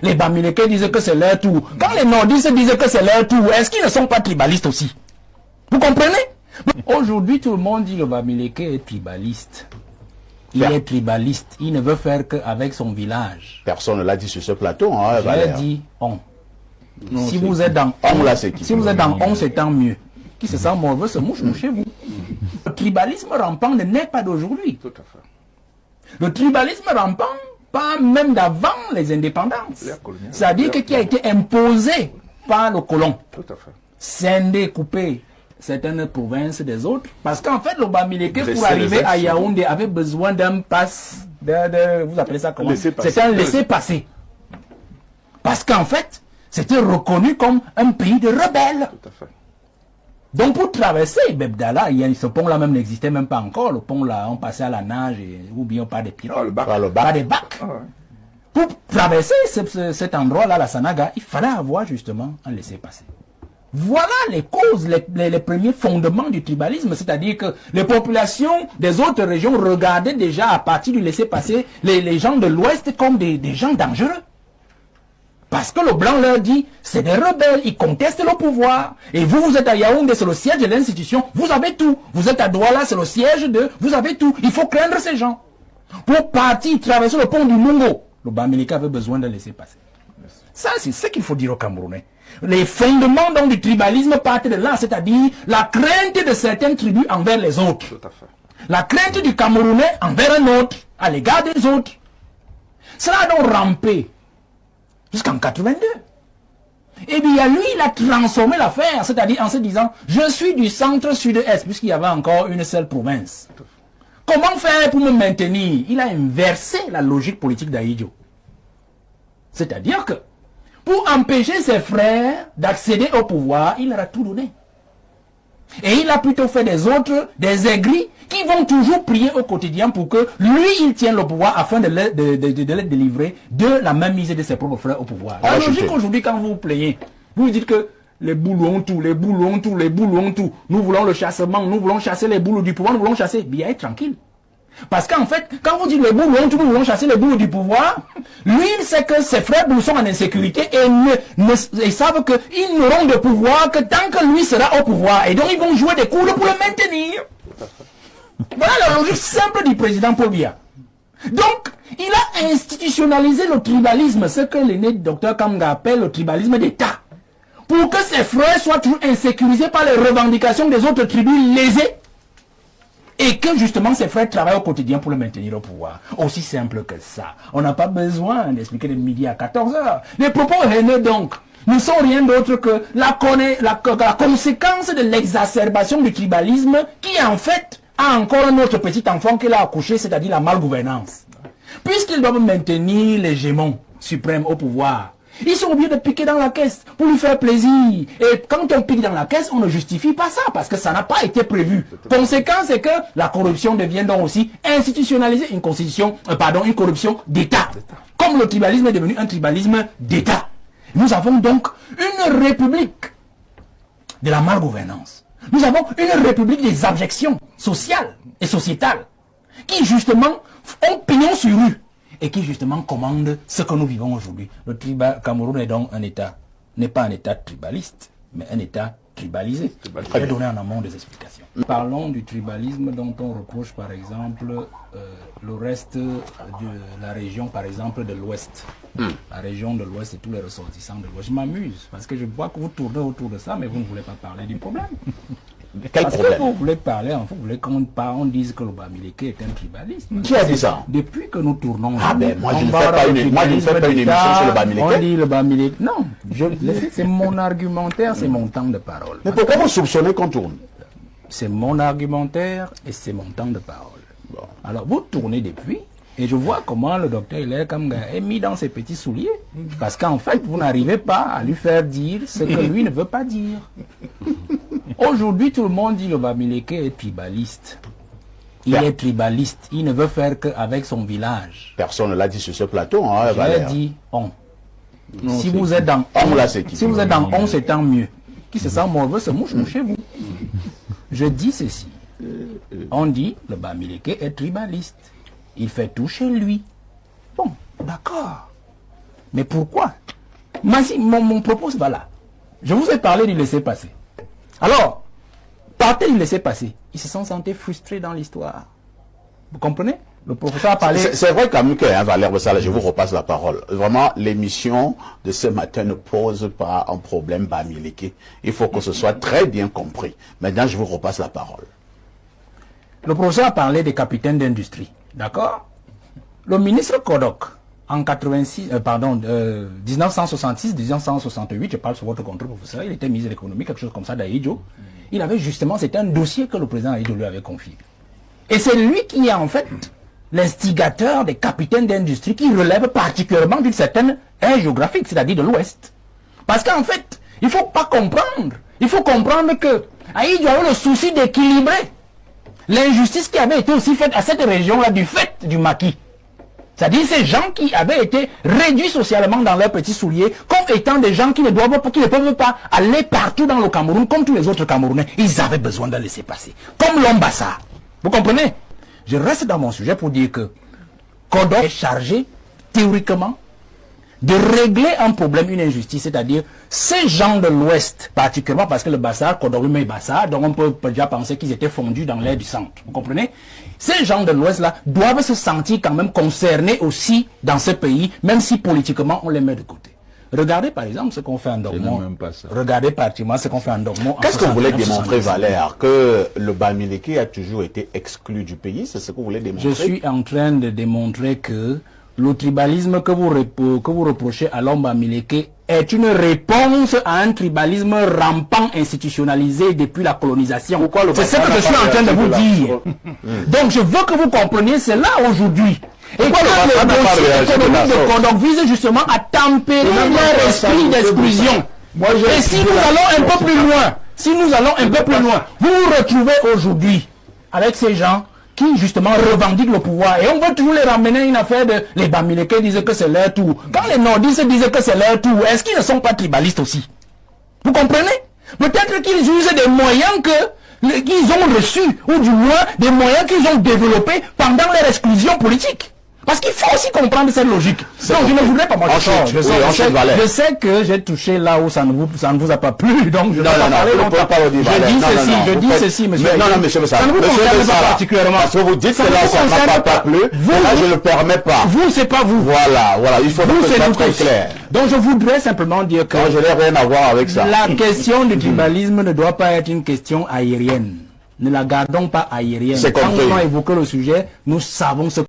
Les Bamileke disent que c'est leur tour. Quand les nordistes disent que c'est leur tour, est-ce qu'ils ne sont pas tribalistes aussi? Vous comprenez? Aujourd'hui, tout le monde dit que le Bamileke est tribaliste. Il est tribaliste. Il ne veut faire qu'avec son village. Personne ne l'a dit sur ce plateau. Hein, j'ai dit on. Non, si vous êtes dans on, là, si vous êtes dans on, c'est tant mieux. Qui se sent mauvais se mouche chez vous. Le tribalisme rampant ne naît pas d'aujourd'hui. Tout à fait. Le tribalisme rampant, pas même d'avant les indépendances. C'est-à-dire qui a été imposé par le colon. Tout à fait. Scindé, coupé certaines provinces des autres. Parce qu'en fait, le Bamileke, pour arriver à Yaoundé, avait besoin d'un passe, vous appelez ça comment? C'était un laissez-passer. Parce qu'en fait, c'était reconnu comme un pays de rebelles. Tout à fait. Donc pour traverser Bebdala, ce pont-là même n'existait même pas encore. Le pont-là, on passait à la nage ou bien par des pirogues, par des bacs. Ah ouais. Pour traverser cet endroit-là, la Sanaga, il fallait avoir justement un laissez-passer. Voilà les causes, les premiers fondements du tribalisme, c'est-à-dire que les populations des autres régions regardaient déjà à partir du laissez-passer les gens de l'Ouest comme des gens dangereux. Parce que le blanc leur dit, c'est des rebelles, ils contestent le pouvoir. Et vous, vous êtes à Yaoundé, c'est le siège de l'institution, vous avez tout. Vous êtes à Douala, c'est le siège de... Vous avez tout. Il faut craindre ces gens. Pour partir, traverser le pont du Mungo, le Bamileke avait besoin de laisser passer. Ça, c'est ce qu'il faut dire aux Camerounais. Les fondements donc, du tribalisme partent de là, c'est-à-dire la crainte de certaines tribus envers les autres. Tout à fait. La crainte du Camerounais envers un autre, à l'égard des autres. Cela a donc rampé jusqu'en 82. Et bien lui, il a transformé l'affaire, c'est-à-dire en se disant, je suis du centre-sud-est, puisqu'il y avait encore une seule province. Comment faire pour me maintenir? Il a inversé la logique politique d'Ahidjo. C'est-à-dire que, pour empêcher ses frères d'accéder au pouvoir, il leur a tout donné. Et il a plutôt fait des autres, des aigris, qui vont toujours prier au quotidien pour que lui, il tienne le pouvoir afin de les délivrer de la même mise de ses propres frères au pouvoir. La logique aujourd'hui, quand vous vous plaignez, vous dites que les boules ont tout, les boules ont tout, les boules ont tout. Nous voulons le chassement, nous voulons chasser les boules du pouvoir, nous voulons chasser. Bien, être tranquille. Parce qu'en fait, quand vous dites les boules ont tout, nous voulons chasser les boules du pouvoir, lui, il sait que ses frères boules sont en insécurité et ils savent qu'ils n'auront de pouvoir que tant que lui sera au pouvoir. Et donc, ils vont jouer des coups pour le maintenir. Voilà la logique simple du président Paul Biya. Donc, il a institutionnalisé le tribalisme, ce que l'aîné docteur Kamga appelle le tribalisme d'État. Pour que ses frères soient toujours insécurisés par les revendications des autres tribus lésées. Et que justement ses frères travaillent au quotidien pour le maintenir au pouvoir. Aussi simple que ça. On n'a pas besoin d'expliquer de midi à 14h. Les propos haineux donc ne sont rien d'autre que la conséquence de l'exacerbation du tribalisme qui en fait a encore un autre petit enfant qu'il a accouché, c'est-à-dire la malgouvernance. Puisqu'ils doivent maintenir l'hégémon suprême au pouvoir, ils sont obligés de piquer dans la caisse pour lui faire plaisir. Et quand on pique dans la caisse, on ne justifie pas ça parce que ça n'a pas été prévu. Conséquence, c'est que la corruption devient donc aussi institutionnalisée, une corruption d'État. Comme le tribalisme est devenu un tribalisme d'État. Nous avons donc une république de la malgouvernance. Nous avons une république des abjections sociales et sociétales qui justement ont pignon sur rue et qui justement commande ce que nous vivons aujourd'hui. Le Cameroun est donc un État, n'est pas un État tribaliste, mais un État tribalisé. Je vais donner en amont des explications. Parlons du tribalisme dont on reproche par exemple le reste de la région par exemple de l'Ouest. La région de l'Ouest et tous les ressortissants de l'Ouest. Je m'amuse parce que je vois que vous tournez autour de ça, mais vous ne voulez pas parler du problème. Parce que vous voulez parler, en fait, vous voulez qu'on dise que le Bamileke est un tribaliste. Qui a dit ça? Depuis que nous tournons... Ah ben, moi je ne fais pas une émission sur le Bamileke. On dit le Bamileke... Non, c'est mon argumentaire, c'est mon temps de parole. Mais pourquoi vous soupçonnez qu'on tourne? C'est mon argumentaire et c'est mon temps de parole. Bon. Alors, vous tournez depuis... Et je vois comment le docteur Hilaire Kamga est mis dans ses petits souliers. Parce qu'en fait, vous n'arrivez pas à lui faire dire ce que lui ne veut pas dire. Aujourd'hui, tout le monde dit que le Bamileke est tribaliste. Il est tribaliste. Il ne veut faire qu'avec son village. Personne ne l'a dit sur ce plateau. Hein, j'ai dit on. Non, si vous êtes dans on, si vous êtes dans on, c'est tant mieux. Qui se sent mauvais se mouche chez vous. Je dis ceci. On dit le Bamileke est tribaliste. Il fait tout chez lui. Bon, d'accord. Mais pourquoi? Mon propos va là. Je vous ai parlé du laisser-passer. Alors, partez du laisser-passer. Ils se sont sentis frustrés dans l'histoire. Vous comprenez? Le professeur a parlé... C'est vrai quand même que, Valère Bessala, je vous repasse la parole. Vraiment, l'émission de ce matin ne pose pas un problème Bamileke. Il faut que ce soit très bien compris. Maintenant, je vous repasse la parole. Le professeur a parlé des capitaines d'industrie. D'accord? Le ministre Kodok, en 1966-1968, je parle sur votre contrôle, professeur, il était ministre de l'économie, quelque chose comme ça, d'Aïdjo. Il avait justement, c'était un dossier que le président Aïdjo lui avait confié. Et c'est lui qui est en fait l'instigateur des capitaines d'industrie qui relèvent particulièrement d'une certaine aire géographique, c'est-à-dire de l'Ouest. Parce qu'en fait, il ne faut pas comprendre. Il faut comprendre que Aïdjo avait le souci d'équilibrer l'injustice qui avait été aussi faite à cette région-là du fait du maquis. C'est-à-dire ces gens qui avaient été réduits socialement dans leurs petits souliers comme étant des gens qui ne peuvent pas aller partout dans le Cameroun comme tous les autres Camerounais. Ils avaient besoin de laisser passer. Comme l'Ombassa. Vous comprenez? Je reste dans mon sujet pour dire que Kodok est chargé, théoriquement, de régler un problème, une injustice, c'est-à-dire ces gens de l'Ouest, particulièrement parce que le Bassar, Kodok lui met Bassar, donc on peut déjà penser qu'ils étaient fondus dans l'air du centre. Vous comprenez? Ces gens de l'Ouest-là doivent se sentir quand même concernés aussi dans ce pays, même si politiquement on les met de côté. Regardez par exemple ce qu'on fait en Dormont. Regardez particulièrement ce qu'on fait en Dormont. Qu'est-ce que vous voulez démontrer, Valère? Que le Bamileke a toujours été exclu du pays? C'est ce que vous voulez démontrer? Je suis en train de démontrer que le tribalisme que vous reprochez à l'homme Bamileke est une réponse à un tribalisme rampant, institutionnalisé depuis la colonisation. C'est ce que je suis en train de vous dire. Donc je veux que vous compreniez cela aujourd'hui. Et que le dossier économique de Kodok vise justement à tempérer leur esprit d'exclusion. Et si nous allons un peu plus loin, vous vous retrouvez aujourd'hui avec ces gens qui justement revendiquent le pouvoir. Et on veut toujours les ramener à une affaire de... Les Bamileke disent que c'est leur tour. Quand les nordistes disent que c'est leur tour, est-ce qu'ils ne sont pas tribalistes aussi? Vous comprenez? Peut-être qu'ils usent des moyens qu'ils ont reçus, ou du moins des moyens qu'ils ont développés pendant leur exclusion politique. Parce qu'il faut aussi comprendre cette logique. Donc je ne voudrais pas m'enchaîner. Je sais que j'ai touché là où ça ne vous a pas plu. Donc je ne vais pas parler longtemps. Je dis ceci, monsieur. Non, monsieur Bessala. Ça ne vous concerne pas particulièrement. Parce que vous dites que là, ça ne m'a pas plu. Là, je ne le permets pas. Vous, c'est pas vous. Voilà. Il faut que ce soit très clair. Donc je voudrais simplement dire que... je n'ai rien à voir avec ça. La question du tribalisme ne doit pas être une question aérienne. Ne la gardons pas aérienne. Quand nous allons évoquer le sujet, nous savons ce